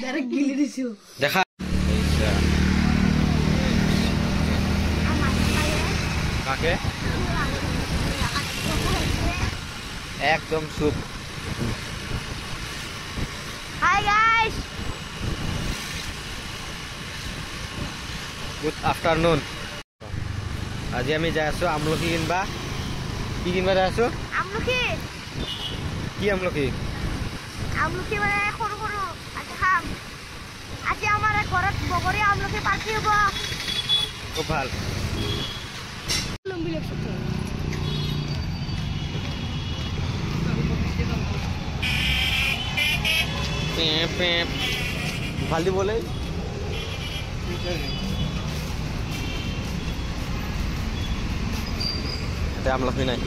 Direct গিলি দিছো দেখা কাকে একদম soup hi guys good afternoon আজি আমি যাই আছো আমলখি কিনবা কি কিনবা যাই আছো আমলখি কি আমলখি আমলখি মানে সৰু সৰু আজি খাম আজি আমাৰ ঘৰত বগৰী আমলখি পাৰ্টি হ'ব খুব ভাল লম্বি লাগছে ভাল দিবলে এটা আমলখি নাই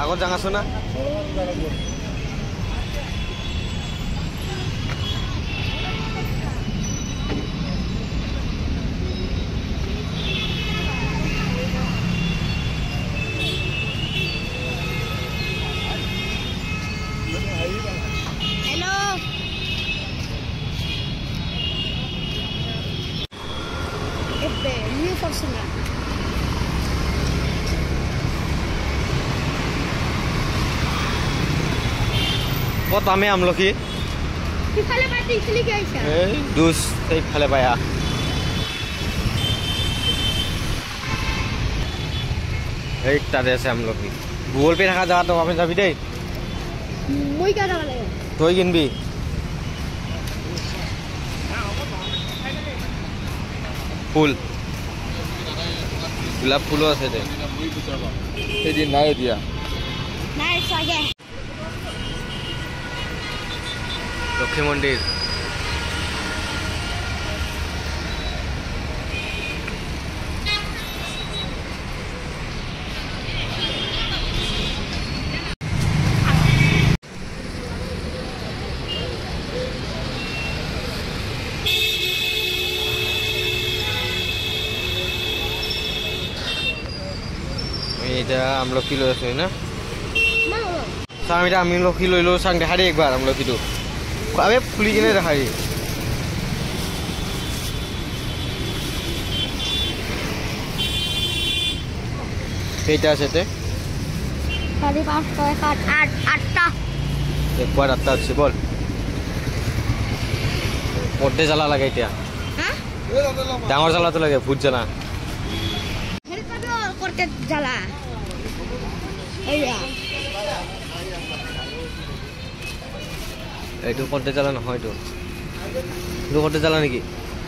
আগত জাঙাছো না কত আমি আমলখি ইফালে পাতি ইফালে কি আইছা এই দুস এইফালে পায়া এই তাতে আছে আমলখি গুগল পে থাকা জায়গা তো আমি যাবি দেই মই কা যাব লাগে তই কিনবি ফুল গোলাপ ফুলো আছে দে সেদিন নাই দিয়া নাই সাগে লক্ষ্মী মন্দিৰ এটা আমলখি লৈ আছো না চাম এটা আমলখি লৈ লো চাং দেখা দে একবাৰ আমলখিটো আবে ফুলি কিনে দেখা দি কেইটা আছে তে 4 5 6 7 8 8টা একবাৰ 8টা আছে বল পড়তে জ্বালা লাগে এতিয়া হ্যাঁ ডাঙৰ জ্বালাটো লাগে ভূত জ্বালা হেৰি কৰতে জ্বালা এইয়া এইটো কৰতে জ্বালা নহয় তো এইটো কৰতে জ্বালা নেকি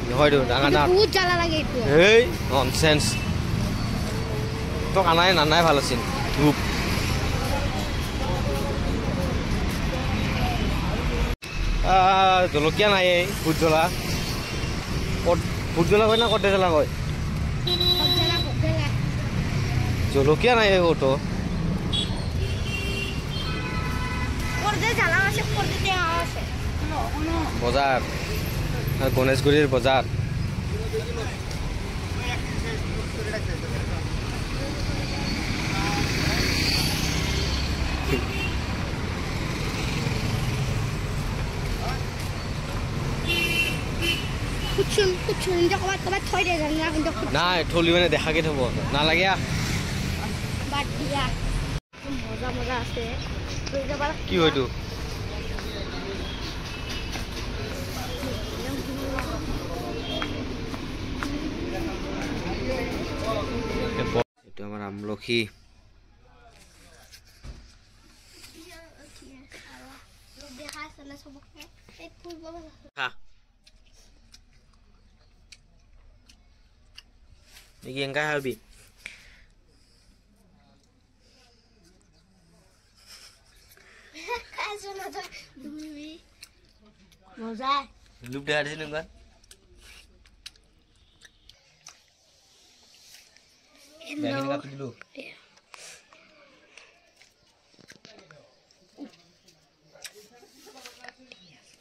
নহয় তো ডাঙৰ না বহুত জ্বালা লাগে এইটো এই ননসেন্স তো কানাই নানাই ভাল আছিল ধূপ জলকীয়া নাই ভূত জ্বলা ভূত জ্বলা কয় না করতে জ্বালা কয় জলকীয়া নাই ওটো বজাৰ গণেশগুৰিৰ বজাৰ নাই থলি মানে দেখাকে থব নালাগে কি হয়তো এইটো আমাৰ আমলখি Ini yang kah habis? Mozart. Lu dah ada sini kan? Yang ini kat dulu.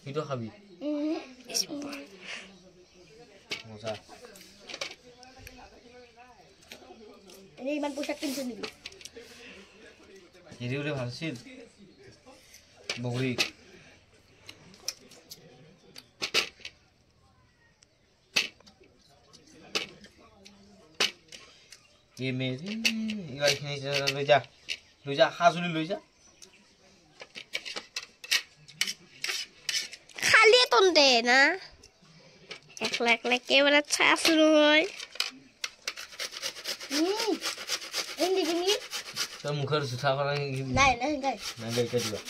Itu habis. Mozart. Ini iman pusat pintu nih. Jadi udah hasil. Bogri. এই মেজি এইখিনি লৈ যা হাজুলি লৈ যা খালি তন্দে না একলা একলা কেমেরা ছাই আছো নহয় এই দিবি তোর মুখের জুতা করা নাই গাই দিবা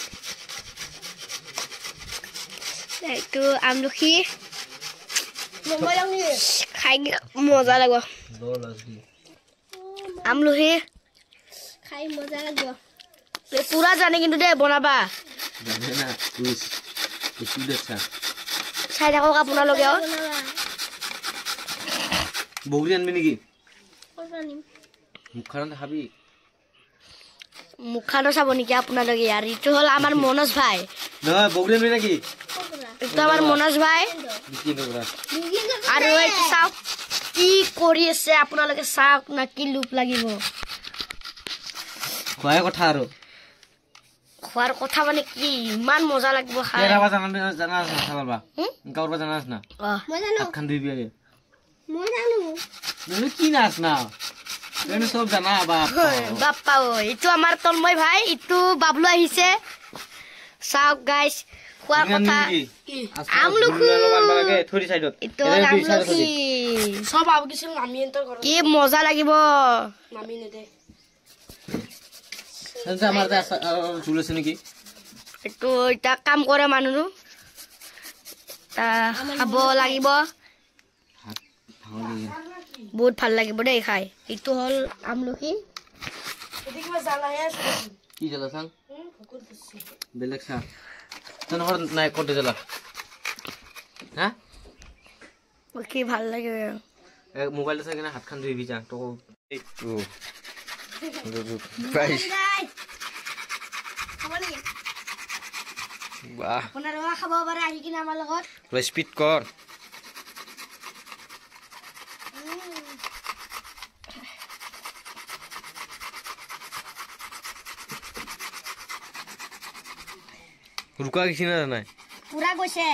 এইটো আমলখি খাই মজা লাগিব আমলখি খাই মজা লাগিব পুরা জানে কিন্তু দে বনাবা জানে না তুই কিছু দেখা চাই থাকক আপোনালোকে বগরি আনবি নাকি মুখখান খাবি মুখখানো চাব নেকি আপোনালোকে আর ইটো হল আমার মনোজ ভাই নহয় বগরি আনবি নাকি ইটো আমার মনোজ ভাই আর এইটো চাওক কি কৰি আছে আপোনালোকে চাওক না কি লুপ লাগিব খোৱাৰ কথা আৰু খোৱাৰ কথা মানে কি ইমান মজা লাগিব খাই এৰাবা জানা আছে খাবা গাওৰবা জানা আছে না মই জানো খান দিবি আগে মই জানো তুমি কি নাচ না তুমি সব জানা বাপ্পা এইটো আমাৰ তন্ময় ভাই ইটো বাবলু আহিছে চাওক গাইস খোৱাৰ কথা আমলখি থৰি সাইডত ইটো আমলখি সব আব কিছু নামি এন্টাৰ কৰো কি মজা লাগিব নামি নেদে আমাৰ দা চুল আছে নেকি এইটো এটা কাম কৰে মানুহ তা খাব লাগিব বহুত ভাল লাগিব দেই খাই এইটো হল আমলখি এদিকে কিবা জ্বালা আছে কি জ্বালা চাং বেলেগ চা তনহৰ নাই কোটে জ্বালা হা কি ভাল লাগে মোবাইল আছে কিনা হাতখান ধুইবি যা তো এইটো প্রাইস বাহ আপোনালোকে খাব পাৰে আহি কিনে আমাৰ লগত স্পিড কৰ रुका किसी ना ना पूरा গৈছে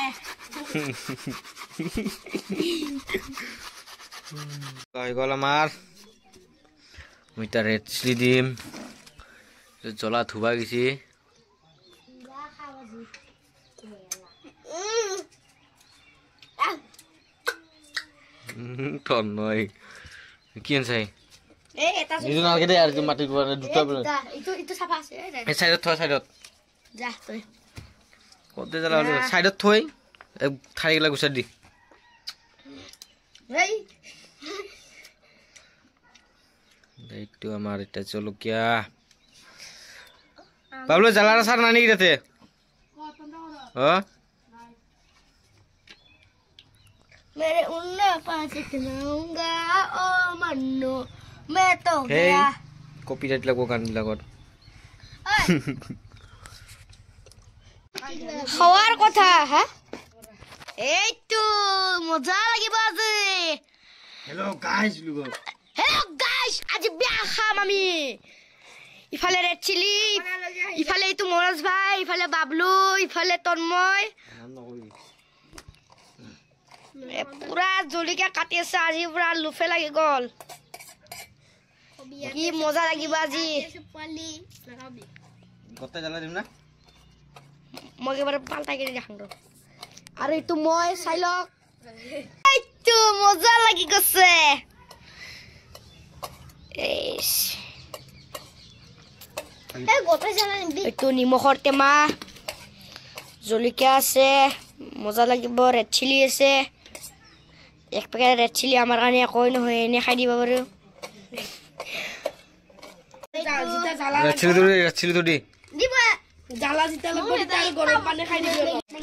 গাই গল আমার মিটা রেড চিলি দিম জলা ধুবা গেছি টন নয় কি আনছাই এই এটা নিদু নালকে দে আর মাটি দুটা ইটো সাফা আছে এই সাইডত থ সাইডত যা তুই কতে জ্বালা সাইডত থই থাই গলা গুছা দি এই এইটো আমার এটা জলকিয়া বাবলু জ্বালার সার নানি কিরাতে मेरे उन्ना पास खिलाऊंगा ओ मन्नो मैं तो गया কপিরাইট লাগো গান লাগত খাওয়ার কথা হ্যাঁ এই তো মজা লাগিব আজি hello guys Lugo hello guys আজি বিয়া খাম আমি ইফালে রেড চিলি ইফালে এইটো মনোজ ভাই ইফালে বাবলু ইফালে তন্ময় পুরা জলকিয়া কাটি আছে আজি পুরা লুফে লাগি গল কি মজা লাগিব আজি কত জ্বালা দিম না মই এবারে পাল্টাই কেনে দেখাম ৰ আৰু এইটো মই চাই লওক এইটো মজা লাগি গছে এইটো নিমখৰ টেমা জলকিয়া আছে মজা লাগিব ৰেড চিলি আছে এক পেকেট ৰেড চিলি আমাৰ কাৰণে একোই নহয় এনে খাই দিব পাৰো রেড চিলি তো দি দিব জ্বালা জিতা লাগবে তাই গরম পানি খাই দিবি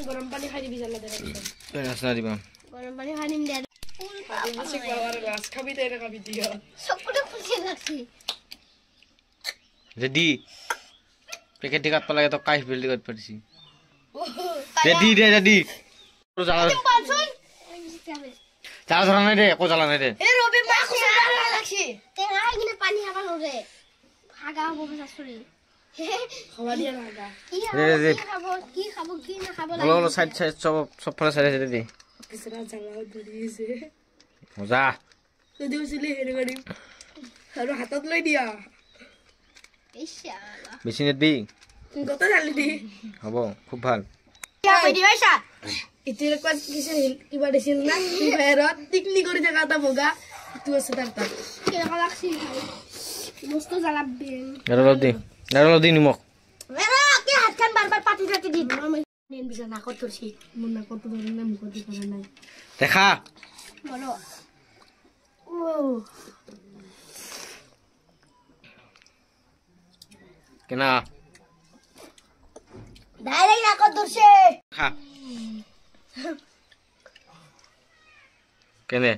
গরম পানি খাই দিবি জ্বালা দেবে রাসনা দিবা গরম পানি খাই নিম দে আসি বাবার রাস খাবি তাই না খাবি দিয়া সবটা খুশি লাগছি রেডি প্যাকেট কাট পালা তো কাইফ বিল্ড করতে পারছি রেডি রেডি তো জ্বালা জ্বালা ধরা নাই রে কো জ্বালা নাই রে এ রবি মা খুশি লাগছি তে আই কিনে পানি খাবা নরে আগা হবো শাশুড়ি খাওয়া দিয়া লাগা কি খাবো কি না খাবো বলো বলো সাইড সাইড সব ফলা সাইড সাইড দি কিসরা জ্বালা ধরিয়েছে মজা তো দিওছিলে হেরে গাড়ি আৰু হাতত লৈ দিয়া বেছি নেটবি গত ঢালি দি হ'ব খুব ভাল এতিয়া কিবা দিছিল না ফ্ৰী ফায়াৰত টিকলি কৰি থকা এটা বগা এইটো আছে তাৰ তাত কেনেকুৱা লাগছিল মস্ত জ্বালাবি আৰু অলপ দি নিমখ দেখা কেনা খা কেনে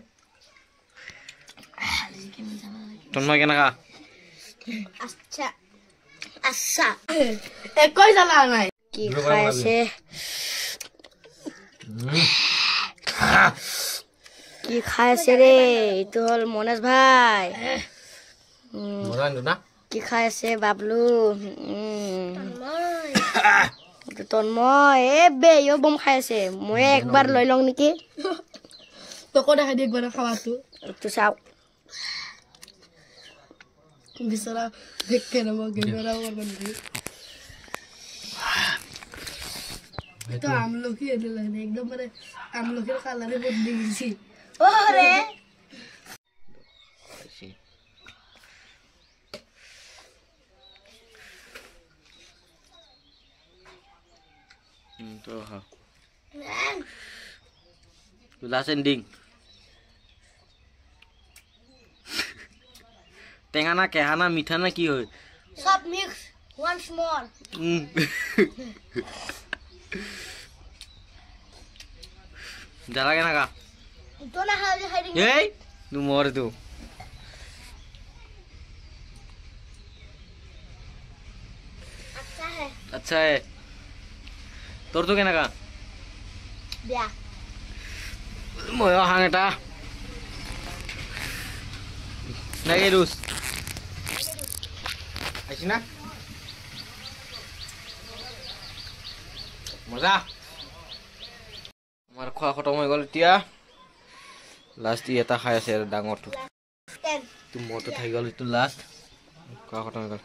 তন্ময় কেনেকা একোই জ্বালা নাই কি খাই আছে কি খাই আছে ৰে এইটো হ'ল মনেশ ভাই কি খাই আছে বাবলু তন্ময় বেও বম খাই আছে মই একবাৰ লৈ লওঁ নেকি তোকো দেখাই দি একবাৰ খাৱাটো এইটো চাওক বিচৰা দেখে নব কেমেৰা তো আমলখি আনিলে একদম মানে আমলখিৰ কালাৰে বদলি গৈছে last ending টেঙা না কেহা না মিঠা না কি হয় সব মিক্স ওয়ান স্মল জ্বালা কেনেকা তো না খাই দিং এই তু মর তু আচ্ছা হে তোর তো কেনেকা বিয়া মই হাং এটা নাকি রুস আইছি না মজা আমার খোৱা খতম হৈ গ'ল এতিয়া লাষ্ট এটা খাই আছে ডাঙৰটো তো মৰটো থাকি গ'ল এইটো লাষ্ট খোৱা খতম হৈ গ'ল